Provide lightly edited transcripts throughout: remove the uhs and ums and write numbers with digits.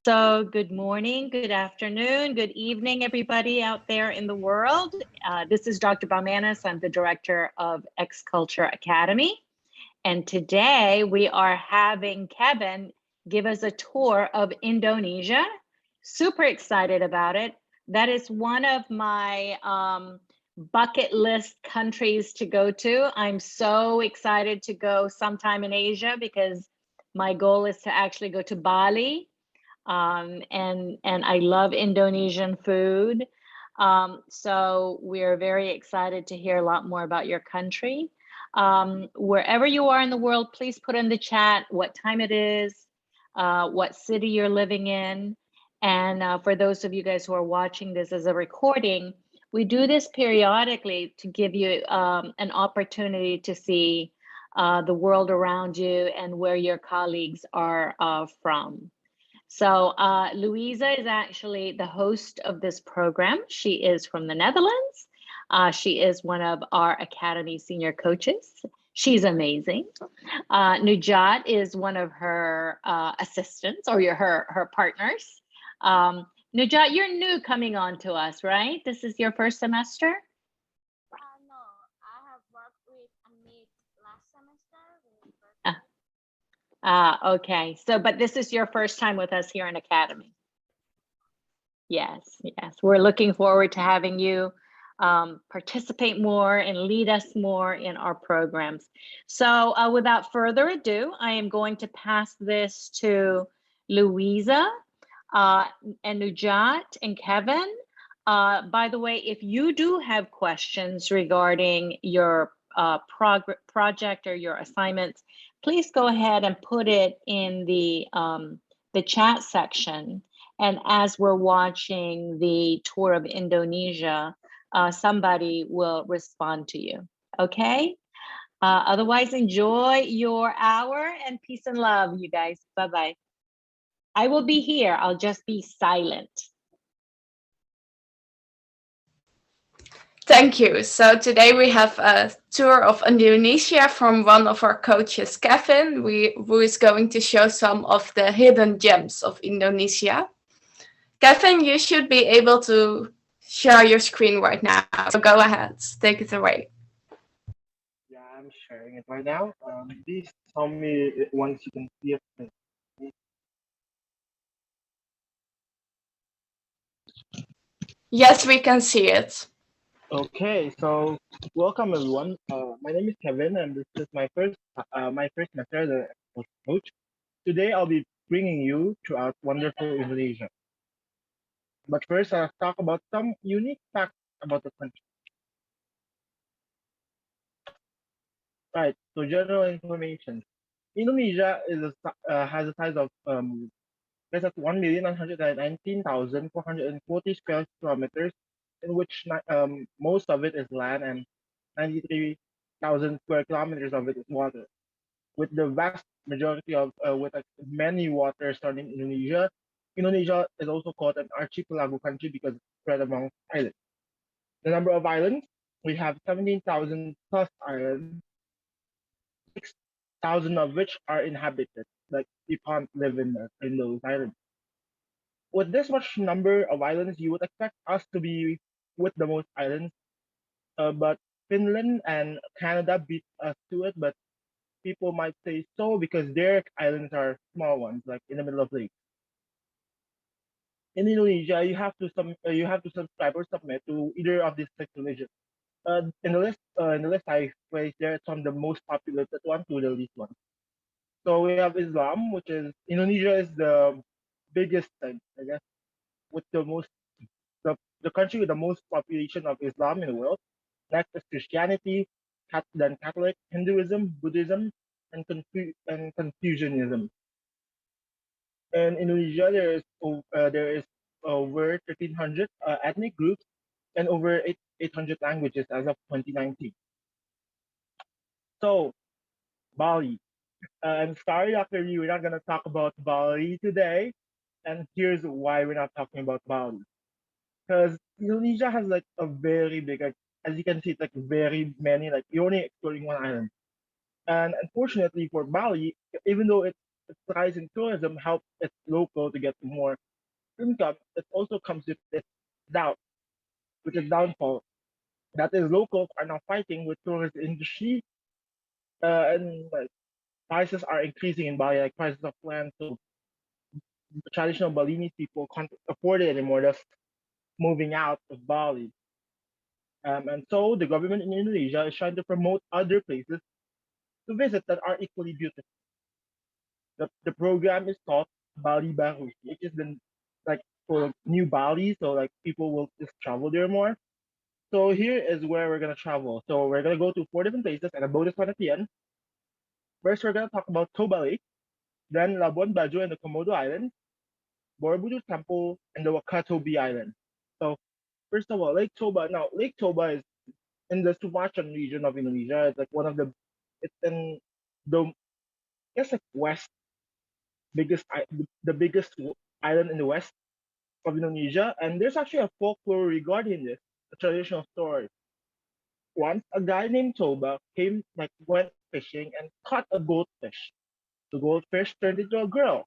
So, good morning, good afternoon, good evening, everybody out there in the world. This is Dr. Baumanis. I'm the director of X Culture Academy. And today we are having Kevin give us a tour of Indonesia. Super excited about it. That is one of my bucket list countries to go to. I'm so excited to go sometime in Asia because my goal is to actually go to Bali, and I love Indonesian food. So we're very excited to hear a lot more about your country. Wherever you are in the world, please put in the chat what time it is, what city you're living in. And for those of you guys who are watching this as a recording, we do this periodically to give you an opportunity to see the world around you and where your colleagues are from. So Louisa is actually the host of this program. She is from the Netherlands. She is one of our Academy senior coaches. She's amazing. Nujat is one of her assistants or her partners. Nujat, you're new coming on to us, right? This is your first semester? No, I have worked with Amit last semester with Uh, Berkeley. okay. So, but this is your first time with us here in Academy. Yes, yes. We're looking forward to having you participate more and lead us more in our programs. So without further ado, I am going to pass this to Louisa uh, and Nujat and Kevin. By the way, if you do have questions regarding your project or your assignments, please go ahead and put it in the chat section. And as we're watching the tour of Indonesia, somebody will respond to you. Okay? Otherwise, enjoy your hour and peace and love, you guys. Bye bye. I will be here. I'll just be silent. Thank you. So today we have a tour of Indonesia from one of our coaches, Kevin, who is going to show some of the hidden gems of Indonesia. Kevin, you should be able to share your screen right now. So go ahead, take it away. Yeah, I'm sharing it right now. Please tell me once you can see it. Yes, we can see it. Okay, so welcome everyone. My name is Kevin, and this is my first semester as a coach. Today, I'll be bringing you throughout wonderful Indonesia. But first, I'll talk about some unique facts about the country. Right. So, general information. Indonesia has a size of There's at 1,919,440 square kilometers, in which most of it is land and 93,000 square kilometers of it is water. With the vast majority of with many waters surrounding Indonesia, Indonesia is also called an archipelago country because it's spread among islands. The number of islands, we have 17,000 plus islands, 6,000 of which are inhabited. Like you can't live in those islands. With this much number of islands, you would expect us to be with the most islands, but Finland and Canada beat us to it. But people might say so because their islands are small ones, like in the middle of lakes. In Indonesia, you have to subscribe or submit to either of these six religions. In the list I placed there, it's from the most populated one to the least one. So we have Islam, which is Indonesia is the biggest, I guess, with the country with the most population of Islam in the world. Next is Christianity, then Catholic, Hinduism, Buddhism, and Confucianism. In Indonesia, there is over 1,300 ethnic groups and over 800 languages as of 2019. So Bali. I'm sorry, Dr. Lee, we're not gonna talk about Bali today, and here's why we're not talking about Bali. Because Indonesia has like a very big, like, as you can see, it's like very many, like you're only exploring one island. And unfortunately for Bali, even though its rise in tourism helped its local to get more income. It also comes with its doubt, with its downfall. That is, locals are now fighting with tourist industry, and like, prices are increasing in Bali, like prices of land. So the traditional Balinese people can't afford it anymore. They're moving out of Bali. And so the government in Indonesia is trying to promote other places to visit that are equally beautiful. The program is called Bali Baru, which is the like for new Bali, so like people will just travel there more. So here is where we're gonna travel. So we're gonna go to four different places, and a bonus one at the end. First, we're gonna talk about Toba Lake, then Labuan Bajo and the Komodo Islands, Borobudur Temple, and the Wakatobi Island. So first of all, Lake Toba. Now, Lake Toba is in the Sumatran region of Indonesia. It's like one of the, it's in the, I guess like west biggest, the biggest island in the west of Indonesia. And there's actually a folklore regarding this, a traditional story. Once a guy named Toba came, like went fishing and caught a goldfish. The goldfish turned into a girl.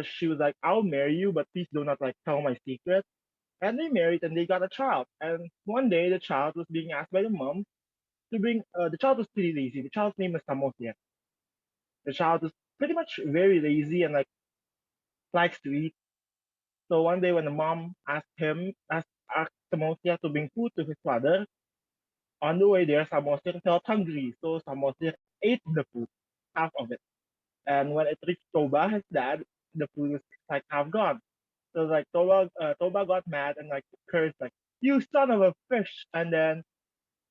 She was like, "I'll marry you, but please do not like tell my secret." And they married and they got a child. And one day the child was being asked by the mom to bring. The child was pretty lazy. The child's name was Samosia. The child was pretty much very lazy and like likes to eat. So one day when the mom asked Samosia to bring food to his father, on the way there Samosia felt hungry. So Samosia ate the food, half of it. And when it reached Toba, his dad, the food was like half gone. So like Toba got mad and like cursed like, "You son of a fish!" And then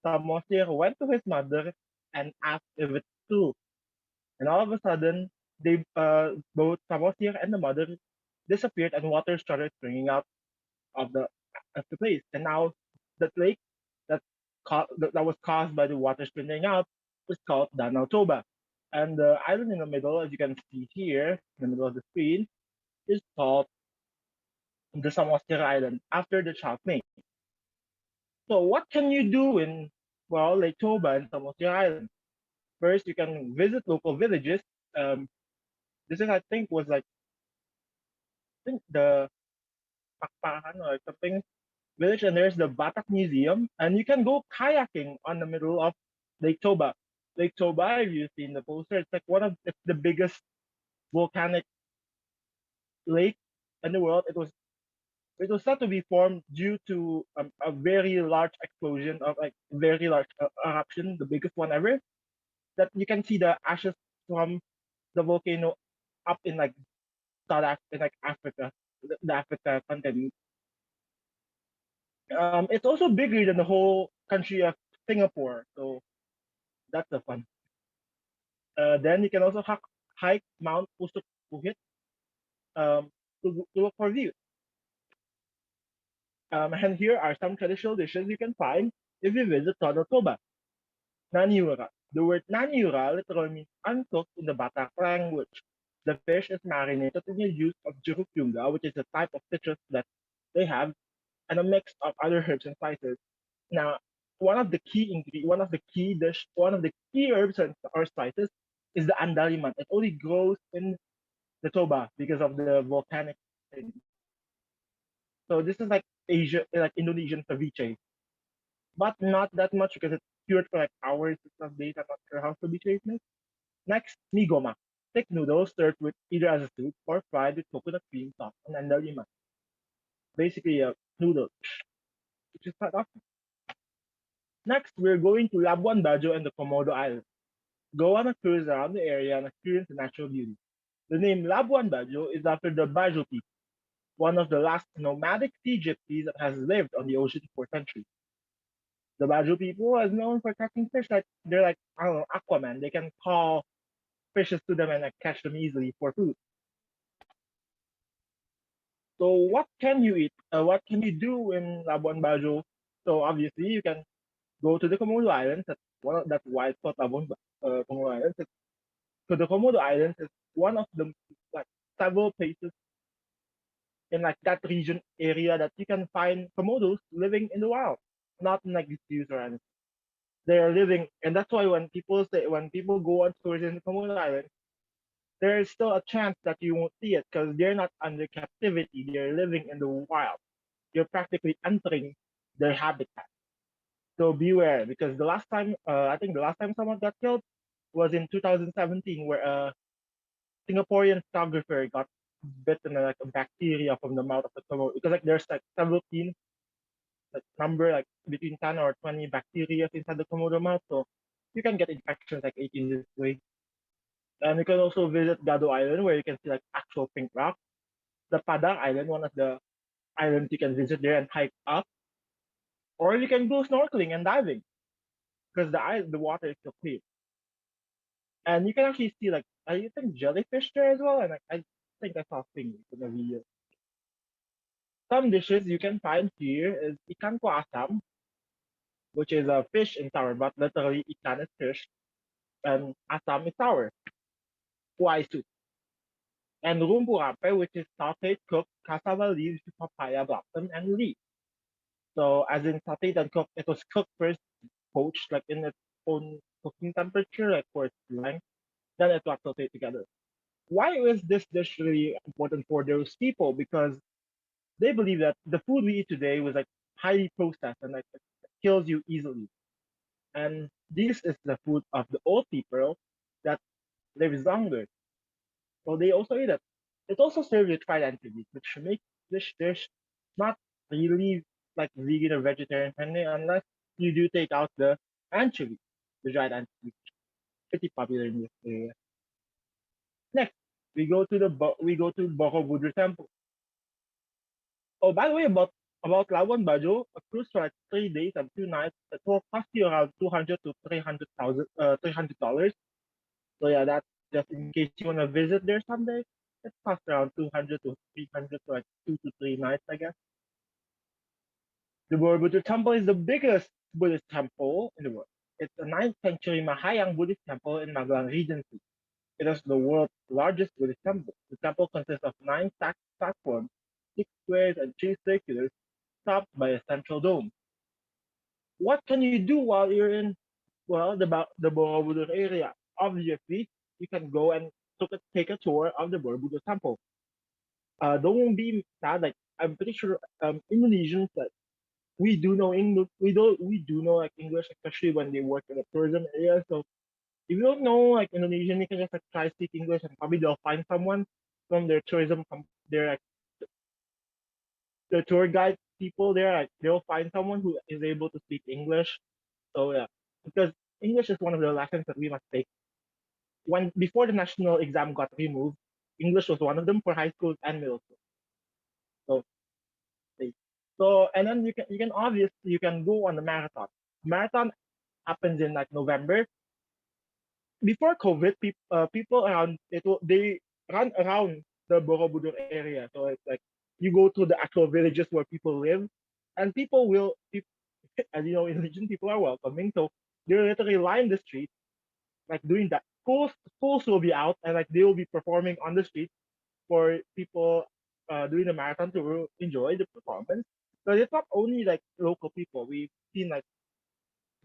Samosir went to his mother and asked if it's true. And all of a sudden, they both Samosir and the mother disappeared, and water started springing out of the place. And now that lake that that was caused by the water springing out was called Danau Toba. And the island in the middle, as you can see here, in the middle of the screen, is called the Samosir Island after the child name. So what can you do in, well, Lake Toba and Samosir Island? First, you can visit local villages. Um, this is, I think, was like, I think the Pakpahan or something village, and there's the Batak Museum, and you can go kayaking on the middle of Lake Toba. Lake Toba, if you've seen the poster, it's the biggest volcanic lake in the world. It was said to be formed due to a very large explosion of like very large eruption, the biggest one ever. That you can see the ashes from the volcano up in like in like Africa, the Africa continent. It's also bigger than the whole country of Singapore, so that's the fun. Then you can also hike Mount Pusuk Bukit to look for views. And here are some traditional dishes you can find if you visit Tono Toba. Naniura. The word naniura literally means uncooked in the Batak language. The fish is marinated in the use of jeruk yunga, which is a type of citrus that they have, and a mix of other herbs and spices. Now, one of the key herbs or spices is the andaliman. It only grows in the Toba because of the volcanic thing. So this is like like Indonesian ceviche, but not that much because it's cured for like hours of days. I'm not sure how ceviche is made. Next, migoma. Thick noodles served with either as a soup or fried with coconut cream sauce and andaliman. Basically a noodle, which is quite awesome. Next, we're going to Labuan Bajo and the Komodo Islands. Go on a cruise around the area and experience the natural beauty. The name Labuan Bajo is after the Bajo people, one of the last nomadic sea gypsies that has lived on the ocean for centuries. The Bajo people is known for catching fish like they're like, I don't know, Aquaman. They can call fishes to them and like, catch them easily for food. So what can you eat? What can you do in Labuan Bajo? So obviously you can go to the Komodo Islands. That's why it's called Komodo Islands. So the Komodo Islands is one of the like several places in like that region area that you can find komodos living in the wild, not in like zoos or anything. They are living, and that's why when people go on tours in the Komodo Islands, there is still a chance that you won't see it because they're not under captivity. They're living in the wild. You're practically entering their habitat. So beware, because the last time, I think the last time someone got killed was in 2017, where a Singaporean photographer got bitten like a bacteria from the mouth of the Komodo. Because like there's like several teams, like number like between 10 or 20 bacteria inside the Komodo mouth, so you can get infections like 18 this way. And you can also visit Gado Island, where you can see like actual pink rock. The Padang Island, one of the islands you can visit there and hike up, or you can go snorkeling and diving because the water is so clear, and you can actually see like I think jellyfish there as well, and I think I saw things in the video. Some dishes you can find here is ikan ko asam, which is a fish in sour, but literally ikan is fish, and asam is sour, kuai soup, and rumpu rape, which is sauteed cooked cassava leaves, papaya blossom, and leaf. So as in sauteed and cooked, it was cooked first, poached like in its own cooking temperature, like for its length, then it got sauteed together. Why is this dish really important for those people? Because they believe that the food we eat today was like highly processed and like it kills you easily. And this is the food of the old people that lives longer. So they also eat it. It also serves with fried anchovies, which makes this dish not really like vegan or vegetarian friendly unless you do take out the anchovy, the dried anchovy, pretty popular in this area. Next, we go to Borobudur Temple. Oh, by the way, about Labuan Bajo, a cruise for like 3 days and 2 nights, it will cost you around 200 to 300,000, $300. So yeah, that's just in case you wanna visit there someday. It costs around 200 to 300 for like 2 to 3 nights, I guess. The Borobudur Temple is the biggest Buddhist temple in the world. It's a 9th century Mahayana Buddhist temple in Magelang Regency. It is the world's largest Buddhist temple. The temple consists of 9 platforms, 6 squares and 3 circulars, topped by a central dome. What can you do while you're in the Borobudur area? Obviously, you can go and take a tour of the Borobudur temple. Don't be sad. Like I'm pretty sure Indonesians like we do know English. We do know like English, especially when they work in the tourism area. So if you don't know like Indonesian, you can just like try speak English, and probably they'll find someone from their their like the tour guide people there. Like they'll find someone who is able to speak English. So yeah, because English is one of the lessons that we must take. When before the national exam got removed, English was one of them for high schools and middle school. So they- and then you can obviously you can go on the marathon. Marathon happens in like November. Before COVID, people around they run around the Borobudur area. So it's like you go to the actual villages where people live, and as you know, Indonesian people are welcoming. So they literally line the street like doing that. Schools will be out and like they will be performing on the street for people doing the marathon to enjoy the performance. So it's not only like local people. We've seen like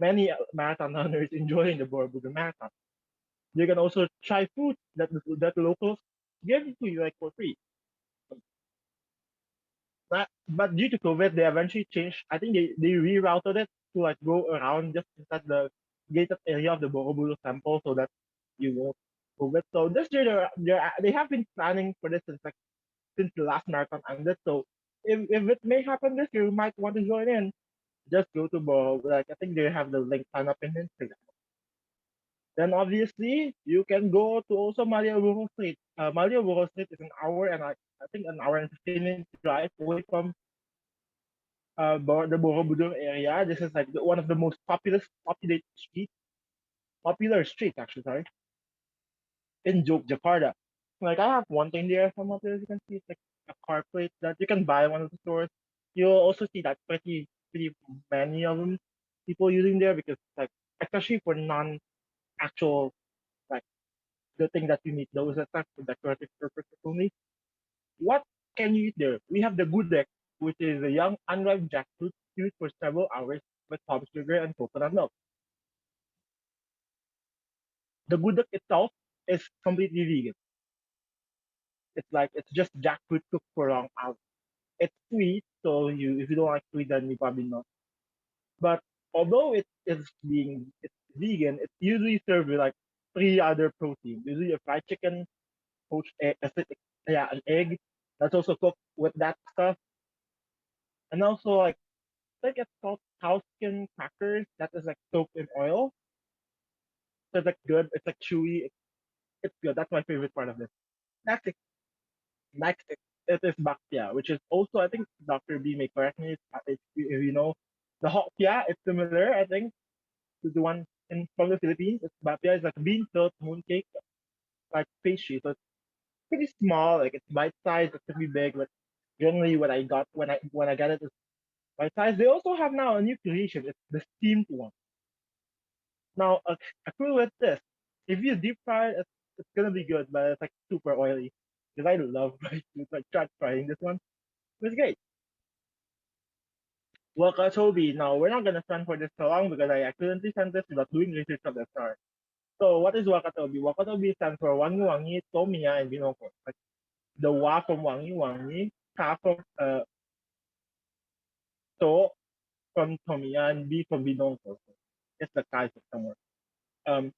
many marathon runners enjoying the Borobudur Marathon. You can also try food that the locals give to you like for free. But due to COVID, they eventually changed. I think they rerouted it to like go around just inside the gated area of the Borobudur temple so that you won't COVID. So this year they have been planning for this since the last marathon ended. So if it may happen this year, you might want to join in. Just go to Borobudur. Like I think they have the link sign up in Instagram. Then obviously you can go to also Malioboro Street. Malioboro Street is an hour and I think an hour and 15 minute drive away from the Borobudur area. This is like one of the most popular streets actually, sorry, in Jakarta. Like I have one thing there from up there, as you can see, it's like a car plate that you can buy in one of the stores. You'll also see that pretty many of them people using there because like especially for non actual like the thing that you need those are for decorative purposes only. What can you eat there? We have the gudeg, which is a young unripe jackfruit stewed for several hours with palm sugar and coconut milk. The gudeg itself is completely vegan. It's just jackfruit cooked for long hours. It's sweet, so you if you don't like sweet, then you probably not. But although it is being it's vegan, it's usually served with like three other proteins. Usually a fried chicken, poached egg, yeah, an egg that's also cooked with that stuff, and also like I think it's called cow skin crackers that is like soaked in oil. So it's like good. It's like chewy. It's good. That's my favorite part of this. Next, next it is bakpia, which is also I think Dr. B may correct me if you know the hopia. It's similar, I think, to the one in from the Philippines. It's bakpia is like bean filled mooncake like pastry. So it's pretty small, like it's bite sized. It could be big, but generally what I got when I got it is bite sized. They also have now a new creation. It's the steamed one. Now a clue with this: if you deep fry it, it's gonna be good, but it's like super oily. Because I love fried food, so I tried frying this one. It was great. Wakatobi. Now we're not gonna stand for this so long because I accidentally sent this without doing research at the start. So what is Wakatobi? Wakatobi stands for Wangi Wangi, Tomiya, and Binoko. Like the Wa from Wangi Wangi, Ka from To from Tomiya, and B from Binoko. It's the Kai somewhere. Um,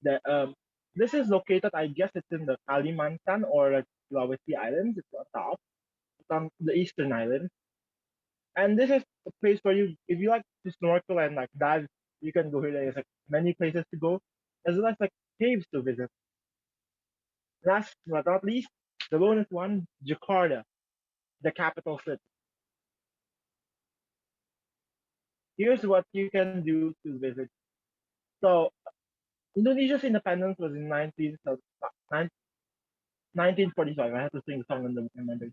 the this is located, I guess it's in the Kalimantan or like Sulawesi Islands. It's on top. It's on the eastern island. And this is a place where you, if you like to snorkel and like dive, you can go here. There's like many places to go, as well as like caves to visit. Last but not least, the bonus one, Jakarta, the capital city. Here's what you can do to visit. So Indonesia's independence was in 1945. I had to sing the song in the memory.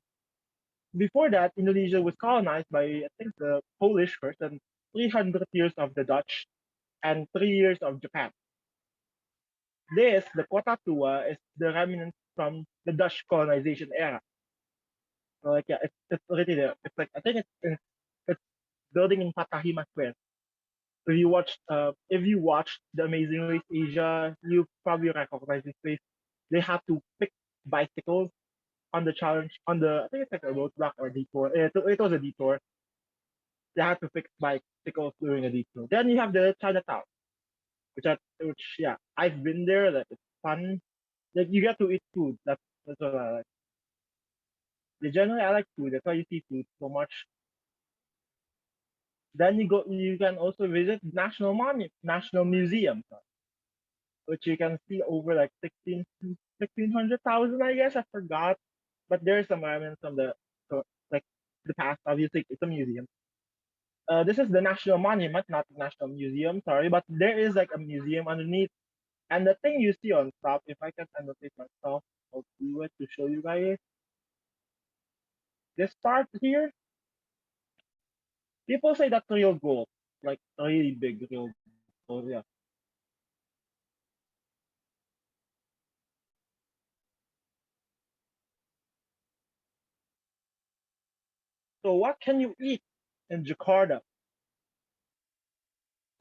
Before that, Indonesia was colonized by I think the Polish first, and 300 years of the Dutch and 3 years of Japan. This, the Kota Tua, is the remnant from the Dutch colonization era. So like yeah, it's already there. It's like I think it's building in Patahima Square. If you watched The Amazing Race Asia, you probably recognize this place. They have to pick bicycles on the challenge on the I think it's like a roadblock or a detour. It was a detour. They had to fix bicycles during a detour. Then you have the Chinatown, which yeah, I've been there. Like it's fun. Like you get to eat food. That's what I like. Generally I like food. That's why you see food so much. Then you can also visit National Museum, which you can see over like 1600,000, I guess. I forgot. But there's some elements from so like the past. Obviously, it's a museum. This is the National Monument, not the National Museum. Sorry, but there is like a museum underneath. And the thing you see on top, if I can annotate myself, I'll do it to show you guys. This part here, people say that's real gold, like really big real gold. So yeah. So what can you eat in Jakarta?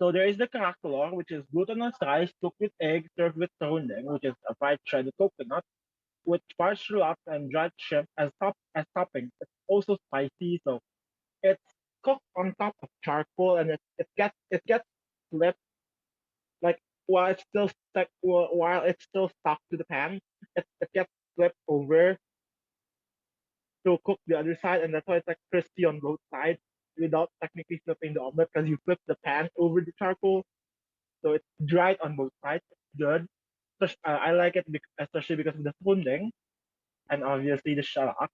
So there is the kerak telur, which is glutinous rice cooked with egg, served with serundeng, which is a fried shredded coconut, with partial up and dried shrimp as topping. It's also spicy, so it's cooked on top of charcoal, and it gets flipped like while it's still stuck to the pan. It gets flipped over to cook the other side, and that's why it's like crispy on both sides without technically flipping the omelet because you flip the pan over the charcoal, so it's dried on both sides. It's good. I like it especially because of the funding and obviously the shalak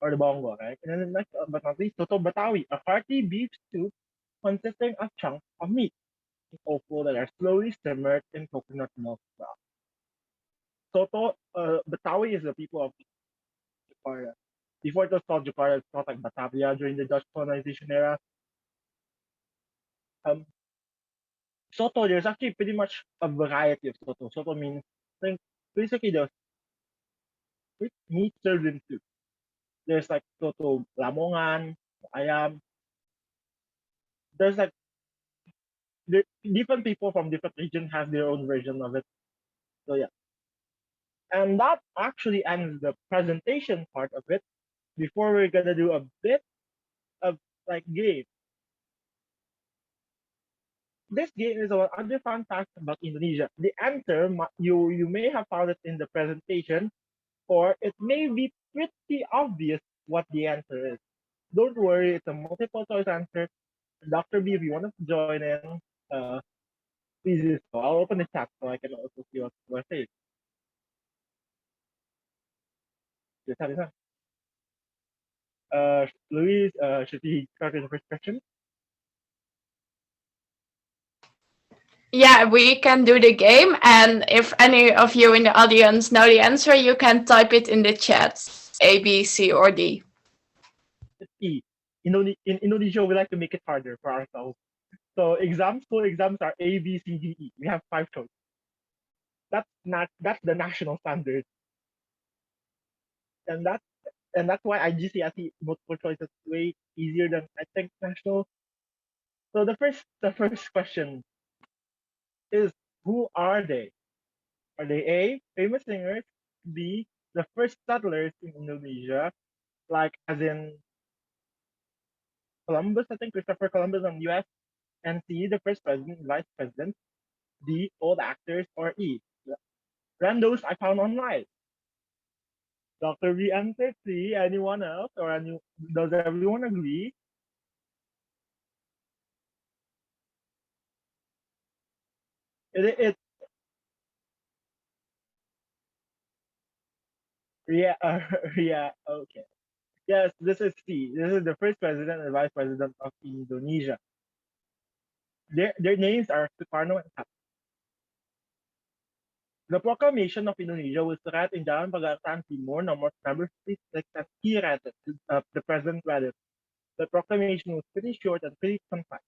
or the bongo, right? And then next but not least, Soto Batawi, a hearty beef soup consisting of chunks of meat and offal that are slowly simmered in coconut milk broth. Soto Batawi is the people of Jakarta. Before it was called Jakarta, it's called like Batavia during the Dutch colonization era. Um, Soto, there's actually pretty much a variety of Soto. Soto means, I think, basically there's meat served in soup. There's like Soto Lamongan, Ayam. There's like different people from different regions have their own version of it. So yeah. And that actually ends the presentation part of it. Before we're gonna do a bit of like game. This game is about other fun facts about Indonesia. The answer you may have found it in the presentation, or it may be pretty obvious what the answer is. Don't worry, it's a multiple choice answer. Dr. B, if you want to join in, please do so. I'll open the chat so I can also see what we're saying. Yes, that is that. Luis, should he start with the first question? Yeah, we can do the game, and if any of you in the audience know the answer, you can type it in the chat, A, B, C, or D. It's E. In Indonesia, we like to make it harder for ourselves. So school exams are A, B, C, D, E. We have 5 choices. That's the national standard, and that's why IGCSE multiple choice is way easier than I think national. So the first question is, who are they? Are they A, famous singers, B, the first settlers in Indonesia, like as in Columbus, I think Christopher Columbus on US, and C, the first president, vice president, D, old actors, or E, randos I found online. Dr. V answered C. Anyone else, or does everyone agree? It yeah, yeah, okay. Yes, this is C. This is the first president and vice president of Indonesia. Their names are Sukarno and Hatta. The proclamation of Indonesia was read in Jalan Pegasan Timur, number 56, as he read it, the president read it. The proclamation was pretty short and pretty concise.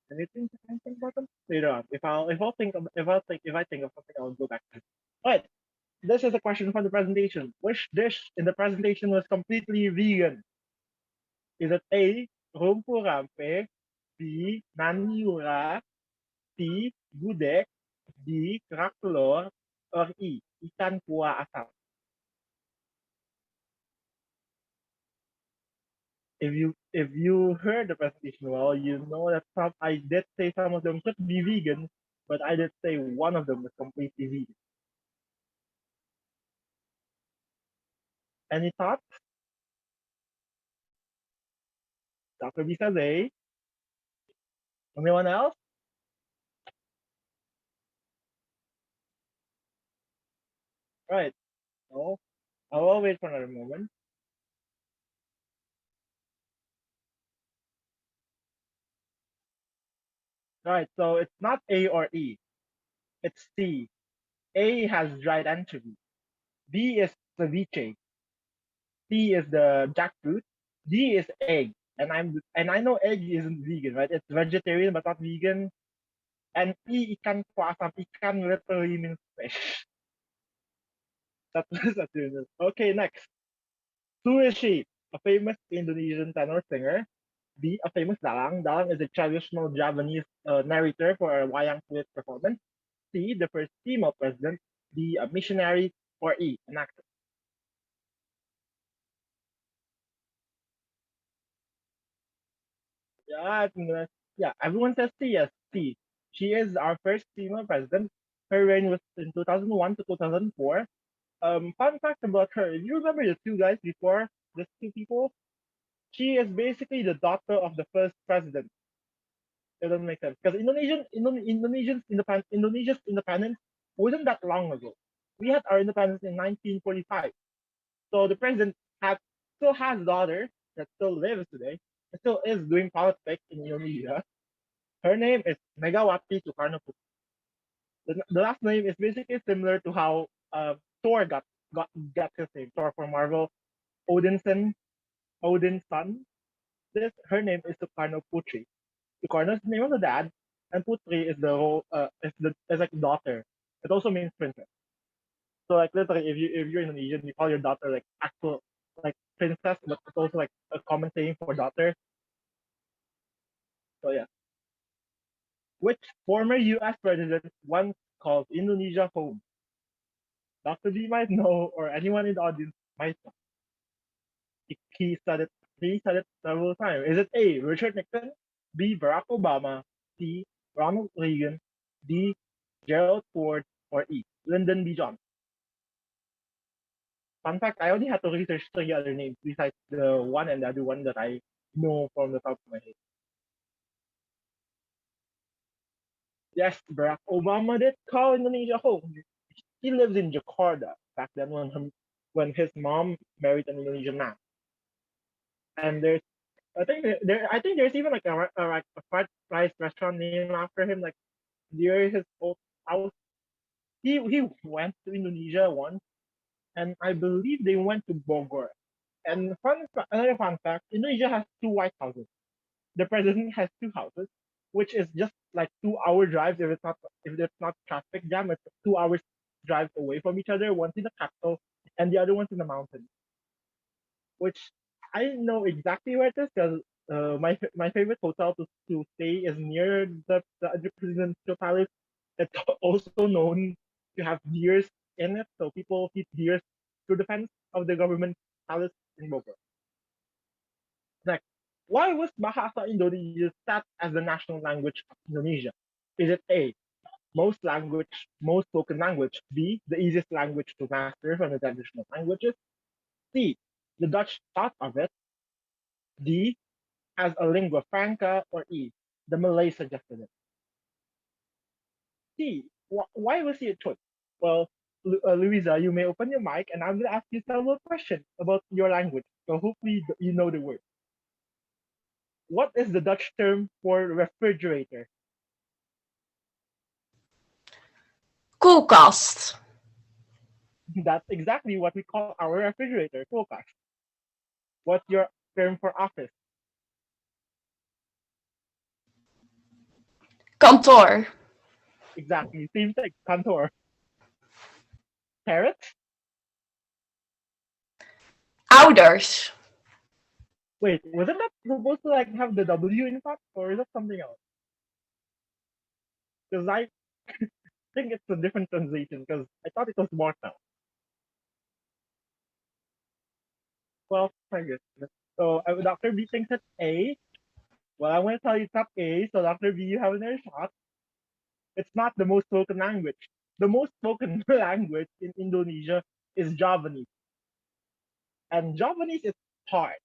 Anything to think about them later on? If I think of something, I'll go back to it. All right. This is a question for the presentation. Which dish in the presentation was completely vegan? Is it A, rumpu rampe, B, naniura, C, gudeg, D, kerak telur, or E, ikan kuah asam? If you heard the presentation well, you know that I did say some of them could be vegan, but I did say one of them was completely vegan. Any thoughts? Dr. B says A. Anyone else? Right. No. I'll wait for another moment. All right, so it's not A or E. It's C. A has dried anchovy. B is ceviche. C is the jackfruit. D is egg. And I know egg isn't vegan, right? It's vegetarian but not vegan. And E, ikan kuah asam. Ikan literally means fish. That's okay. Next, who is she? A famous Indonesian tenor singer. B, a famous dalang. Dalang is a traditional Javanese narrator for a wayang kulit performance. C, the first female president. D, a missionary. Or E, an actor. Yeah, everyone says C. Yes, C. She is our first female president. Her reign was in 2001 to 2004. Fun fact about her: if you remember the two guys before, these two people, she is basically the daughter of the first president. It doesn't make sense because Indonesia's independence wasn't that long ago. We had our independence in 1945. So the president still has a daughter that still lives today and still is doing politics in Indonesia. Her name is Megawati Soekarno Putri. The last name is basically similar to how Thor got his name. Thor from Marvel, Odin's son. Her name is Sukarno Putri. Sukarno is the name of the dad, and Putri is is like daughter. It also means princess. So like literally, if you're Indonesian, you call your daughter like actual like princess, but it's also like a common saying for daughter. So yeah. Which former U.S. president once calls Indonesia home. Dr. B might know, or anyone in the audience might know. He said it. He said it several times. Is it A. Richard Nixon, B. Barack Obama, C. Ronald Reagan, D. Gerald Ford, or E. Lyndon B. Johnson? Fun fact: I only had to research three other names besides the one and the other one that I know from the top of my head. Yes, Barack Obama did call Indonesia home. He lives in Jakarta back then when his mom married an Indonesian man. And I think there's even like a fried rice restaurant named after him, like near his old house. He went to Indonesia once, and I believe they went to Bogor. And another fun fact: Indonesia has two White Houses. The president has two houses, which is just like 2 hour drives if it's not traffic jam. It's 2 hours drive away from each other. One's in the capital, and the other one's in the mountains. Which I know exactly where it is because my favorite hotel to stay is near the presidential palace. It's also known to have deers in it, so people feed deers through the fence of the government palace in Bogor. Next, why was Bahasa Indonesia set as the national language of Indonesia? Is it A, most spoken language, B, the easiest language to master from the traditional languages, C, the Dutch thought of it, D, as a lingua franca, or E, the Malay suggested it? C, why was he a choice? Well, Louisa, you may open your mic and I'm going to ask you several questions about your language. So hopefully you know the word. What is the Dutch term for refrigerator? Koelkast. That's exactly what we call our refrigerator, koelkast. What's your term for office? Kantoor. Exactly, same thing, kantoor. Parrot? Ouders. Wait, wasn't that supposed to like have the W in front, or is that something else? Because I think it's a different translation, because I thought it was mortal. Well, I guess. So Dr. B thinks it's A. Well, I'm going to tell you it's not A, so Dr. B, you have another shot. It's not the most spoken language. The most spoken language in Indonesia is Javanese. And Javanese is hard.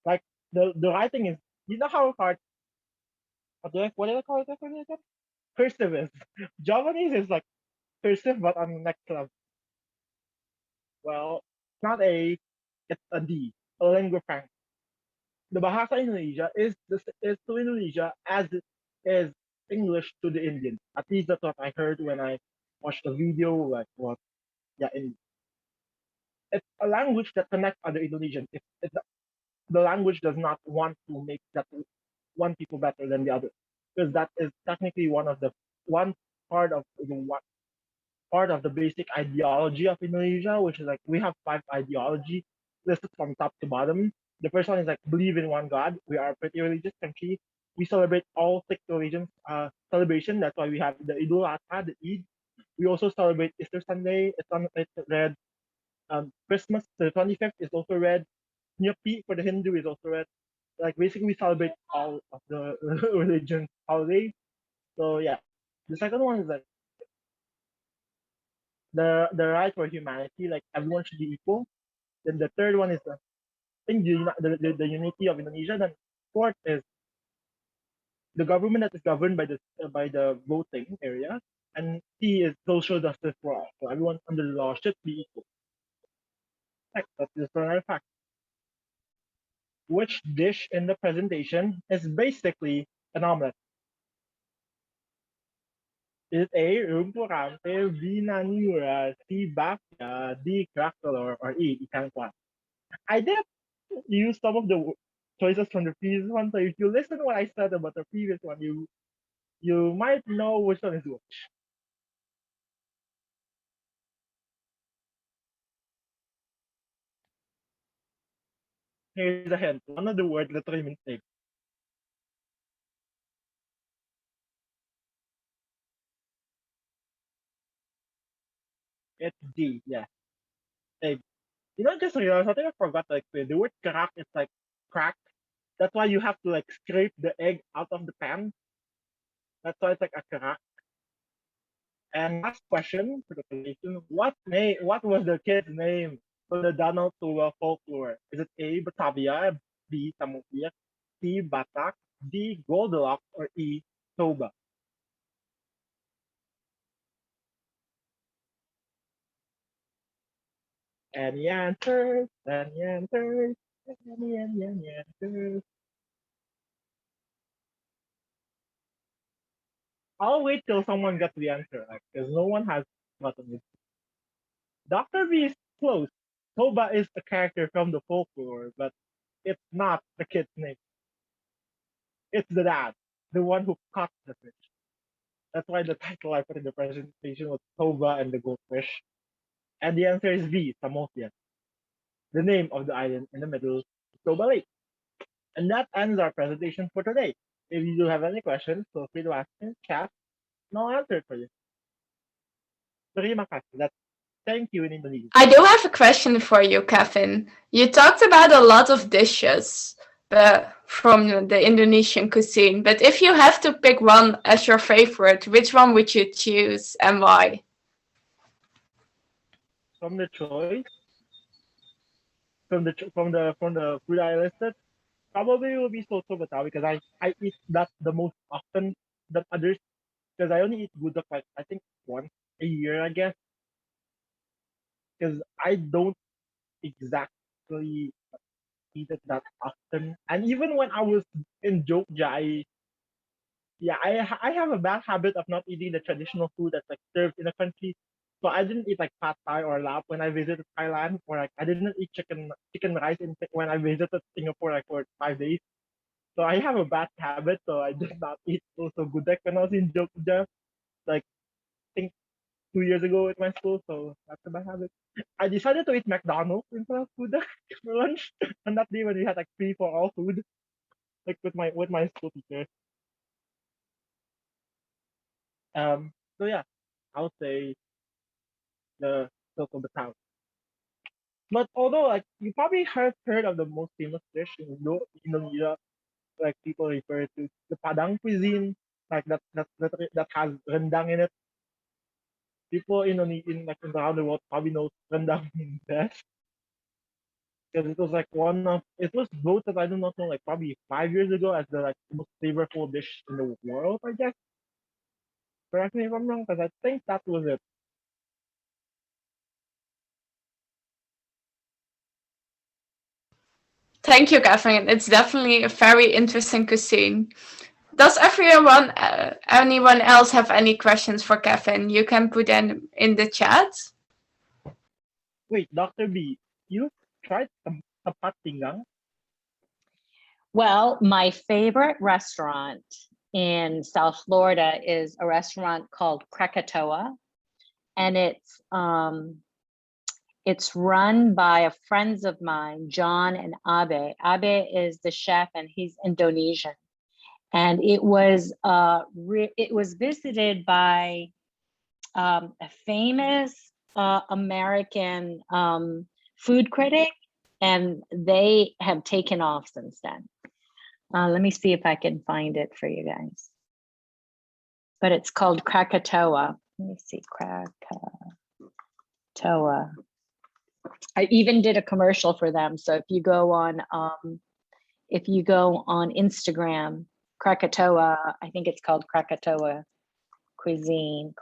Like the writing is, you know how hard, what do I call it? Cursive is. Javanese is like cursive, but on the next level. Well, it's not A, it's a D, a lingua franca. The Bahasa Indonesia is to Indonesia as it is English to the Indian. At least that's what I heard when I watched a video. Like what? Yeah, it's a language that connects other Indonesians. The language does not want to make that one people better than the other, because that is technically one part of the one part of the basic ideology of Indonesia, which is like we have five ideology listed from top to bottom. The first one is like believe in one God. We are a pretty religious country. We celebrate all six religions celebration. That's why we have the Idul Adha, the Eid. We also celebrate Easter Sunday. It's red. Christmas, the 25th is also red. Nyepi for the Hindu is also red. Like basically we celebrate all of the religion holidays. So yeah. The second one is like the right for humanity, like everyone should be equal. Then the third one is the unity of Indonesia. Then fourth is the government that is governed by the voting area. And C is social justice for all. So everyone under the law should be equal. That's just another fact. Which dish in the presentation is basically an omelet? Is it A, rumporante, B, nanura, C, bapia, D, crackle, or E, ikan kwan? I did use some of the choices from the previous one, so if you listen to what I said about the previous one, you might know which one is which. Here's a hint. One of the words literally means egg. It's D. Yeah. Egg. You know, just realized something I forgot to explain. The word crack is like crack. That's why you have to like scrape the egg out of the pan. That's why it's like a crack. And last question for the presentation: What was the kid's name for the Donald Tuwa folklore? Is it A. Batavia, B. Tamutia, C. Batak, D. Goldilocks, or E. Toba? Any answers? Any answers? Any answers? I'll wait till someone gets the answer, like, because no one has gotten it. Dr. B is close. Toba is a character from the folklore, but it's not the kid's name. It's the dad, the one who caught the fish. That's why the title I put in the presentation was Toba and the Goldfish. And the answer is B, Samothia, the name of the island in the middle of Toba Lake. And that ends our presentation for today. If you do have any questions, feel free to ask in chat, and I'll answer it for you. Terima kasih. That's thank you in Indonesian. I do have a question for you, Kevin. You talked about a lot of dishes from the Indonesian cuisine, but if you have to pick one as your favorite, which one would you choose and why? From the choice, from the food I listed, probably will be soto betawi because I eat that the most often than others because I only eat gudeg like I think once a year I guess because I don't exactly eat it that often. And even when I was in Jogja, I have a bad habit of not eating the traditional food that's like served in the country. So I didn't eat like pad thai or lap when I visited Thailand, or like I didn't eat chicken rice when I visited Singapore like for 5 days. So I have a bad habit, so I did not eat also gudeg when I was in Jogja, like I think 2 years ago at my school. So that's a bad habit. I decided to eat McDonald's instead of gudeg for lunch on that day when we had like free for all food, like with my school teacher. So yeah, I would say the silk of the town. But although like you probably have heard of the most famous dish in Indonesia, like people refer to the Padang cuisine, like that has rendang in it. People in like around the world probably know rendang best because it was like it was voted I do not know like probably 5 years ago as the like most flavorful dish in the world I guess. Correct me if I'm wrong because I think that was it. Thank you, Kevin. It's definitely a very interesting cuisine. Does anyone else have any questions for Kevin? You can put them in the chat. Wait, Dr. B, you tried tapat pinggang? Well, my favorite restaurant in South Florida is a restaurant called Krakatoa, and it's run by a friends of mine, John and Abe. Abe is the chef, and he's Indonesian. And it was visited by a famous American food critic, and they have taken off since then. Let me see if I can find it for you guys. But it's called Krakatoa. Let me see, Krakatoa. I even did a commercial for them. So if you go on Instagram, Krakatoa, I think it's called Krakatoa Cuisine.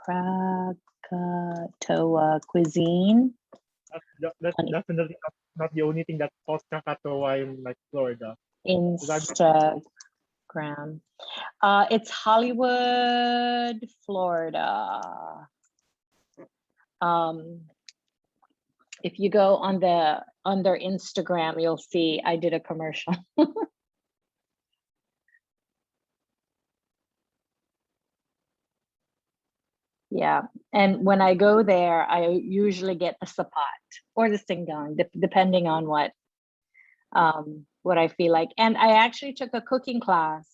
Krakatoa Cuisine. That's definitely not the only thing that's called Krakatoa in like Florida. Instagram. It's Hollywood, Florida. If you go on their Instagram, you'll see I did a commercial. Yeah, and when I go there, I usually get the sapat or the singgang, depending on what I feel like. And I actually took a cooking class,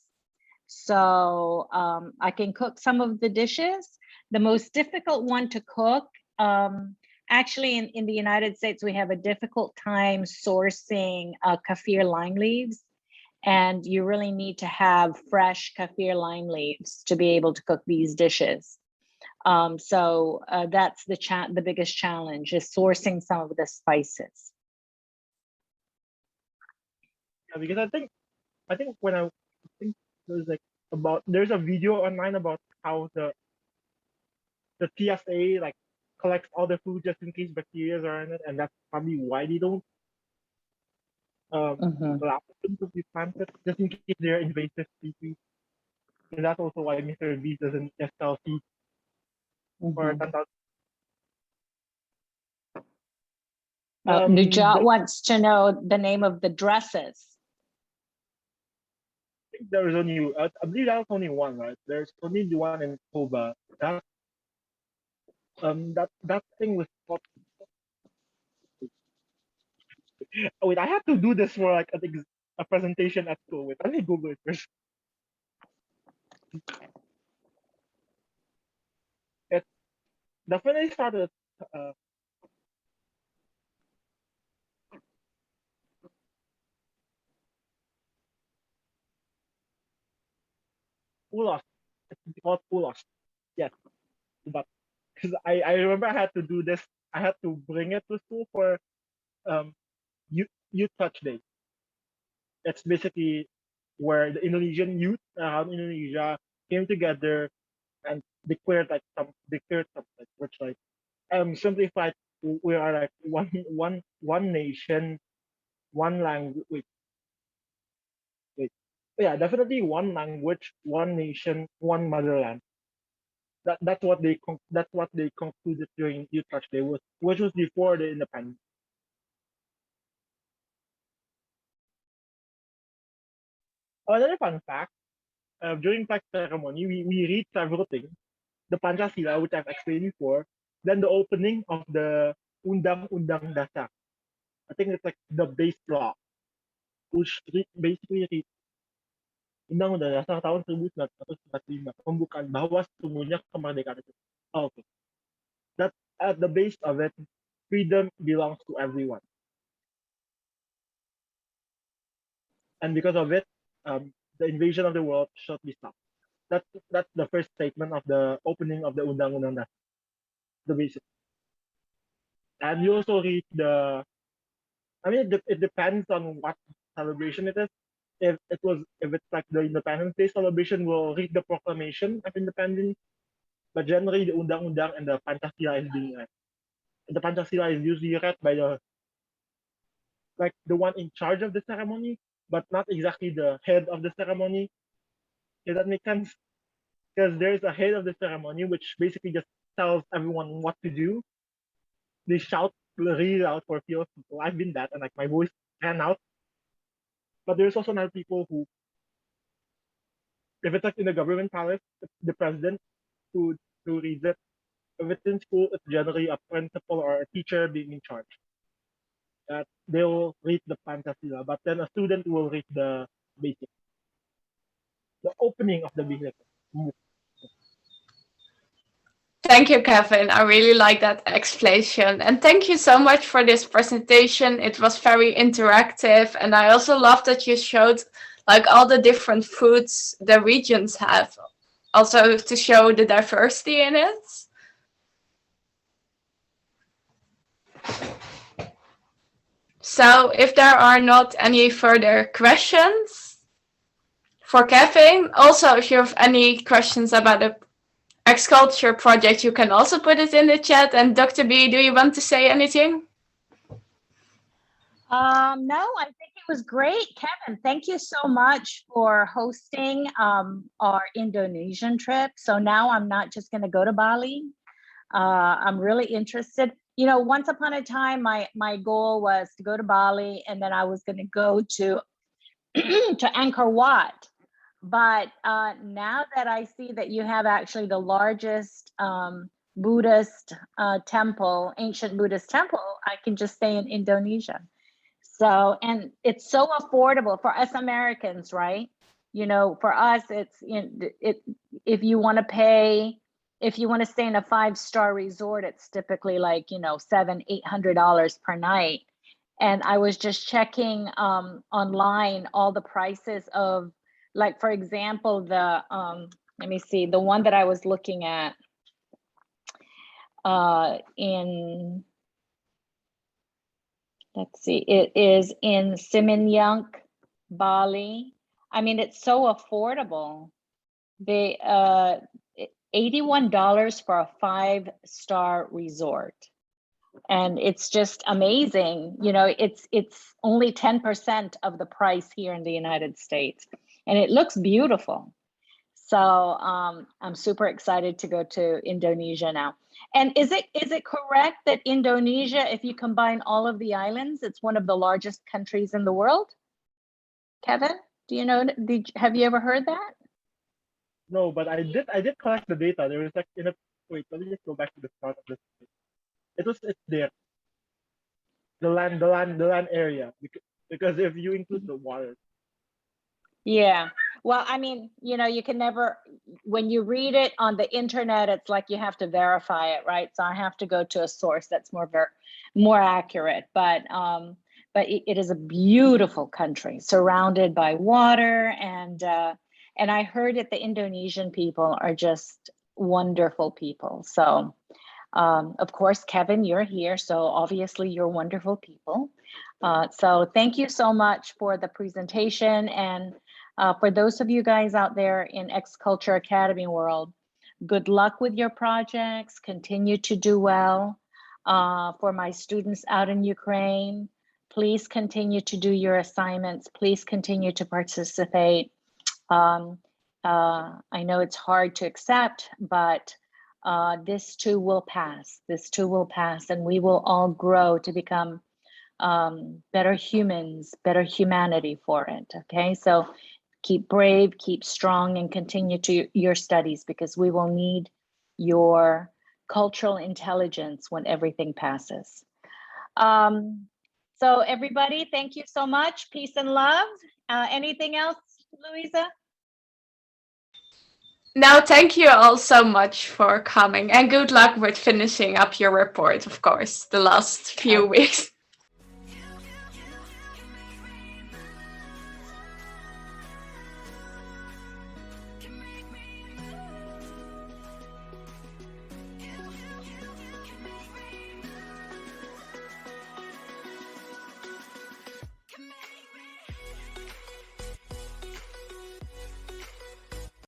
so I can cook some of the dishes. The most difficult one to cook Actually, in the United States, we have a difficult time sourcing kaffir lime leaves. And you really need to have fresh kaffir lime leaves to be able to cook these dishes. So that's the biggest challenge is sourcing some of the spices. Yeah, because I think there's a video online about how the TSA like collects all the food just in case bacteria are in it, and that's probably why they don't allow them to be planted just in case they're invasive species. And that's also why Mr. Beast doesn't just sell seeds for 10,000. Nujat wants to know the name of the dresses. I think there is only, I believe that was only one, right? There's only the one in Koba. That thing was called. Oh, wait, I have to do this for like a presentation at school. Wait, let me Google it first. It definitely started. Uh, Ulos. It's called Ulos. Yes, but because I remember I had to do this. I had to bring it to school for um youth touch day. It's basically where the Indonesian youth around Indonesia came together and declared something, which like simplified, we are like one nation, one language. Wait. Yeah, definitely one language, one nation, one motherland. That's what they concluded during Youth Touch Day, which was before the independence. Another fun fact: during flag ceremony, we read several things. The Pancasila, which I've explained before, then the opening of the Undang-Undang Dasar. I think it's like the base law, which basically reads Undang-Undang Dasar tahun 1945, pembukaan bahwa semuanya kemerdekaan itu. Oh, okay. That at the base of it, freedom belongs to everyone. And because of it, the invasion of the world should be stopped. That's the first statement of the opening of the Undang-Undang Dasar, the basic. And you also read I mean, it depends on what celebration it is. If it's like the Independence Day celebration, we'll read the Proclamation of Independence. But generally, the Undang-Undang and the Pancasila is being read. And the Pancasila is usually read by the one in charge of the ceremony, but not exactly the head of the ceremony. Does that make sense? Because there's a head of the ceremony which basically just tells everyone what to do. They shout really loud for a few people. I've been that, and like my voice ran out. But there's also now people who, if it's like in the government palace, it's the president who reads it. If it's in school, it's generally a principal or a teacher being in charge. That they will read the Pancasila, but then a student will read the basic, the opening of the basic. Thank you, Kevin. I really like that explanation. And thank you so much for this presentation. It was very interactive. And I also love that you showed like all the different foods the regions have, also to show the diversity in it. So if there are not any further questions for Kevin, also if you have any questions about the X-Culture project, you can also put it in the chat. And Dr. B, do you want to say anything? No, I think it was great. Kevin, thank you so much for hosting our Indonesian trip. So now I'm not just going to go to Bali. I'm really interested. You know, once upon a time, my goal was to go to Bali, and then I was going to go to to Angkor Wat. But now that I see that you have actually the largest Buddhist temple, ancient Buddhist temple, I can just stay in Indonesia. So, and it's so affordable for us Americans, right? You know, for us, it's if you want to pay if you want to stay in a 5-star resort, it's typically like, you know, $700-800 per night. And I was just checking online all the prices of, like, for example, the let me see, the one that I was looking at in, let's see, it is in Seminyak, Bali. I mean, it's so affordable. They $81 for a 5-star resort. And it's just amazing. You know, it's only 10% of the price here in the United States. And it looks beautiful. So I'm super excited to go to Indonesia now. And is it correct that Indonesia, if you combine all of the islands, it's one of the largest countries in the world? Kevin, do you know, have you ever heard that? No, but I did collect the data. There was like wait, let me just go back to the start of this. It's there. The land area, because if you include the water. Yeah. Well, I mean, you know, you can never, when you read it on the internet, it's like you have to verify it, right? So I have to go to a source that's more accurate. But it is a beautiful country surrounded by water, and I heard that the Indonesian people are just wonderful people. So of course, Kevin, you're here, so obviously you're wonderful people. So thank you so much for the presentation, and for those of you guys out there in X Culture Academy world, good luck with your projects, continue to do well. For my students out in Ukraine, please continue to do your assignments, please continue to participate. I know it's hard to accept, but this too will pass. This too will pass, and we will all grow to become better humans, better humanity for it. Okay, so keep brave, keep strong, and continue to your studies, because we will need your cultural intelligence when everything passes. So everybody, thank you so much. Peace and love. Anything else, Louisa? No, thank you all so much for coming, and good luck with finishing up your report, of course, the last few weeks.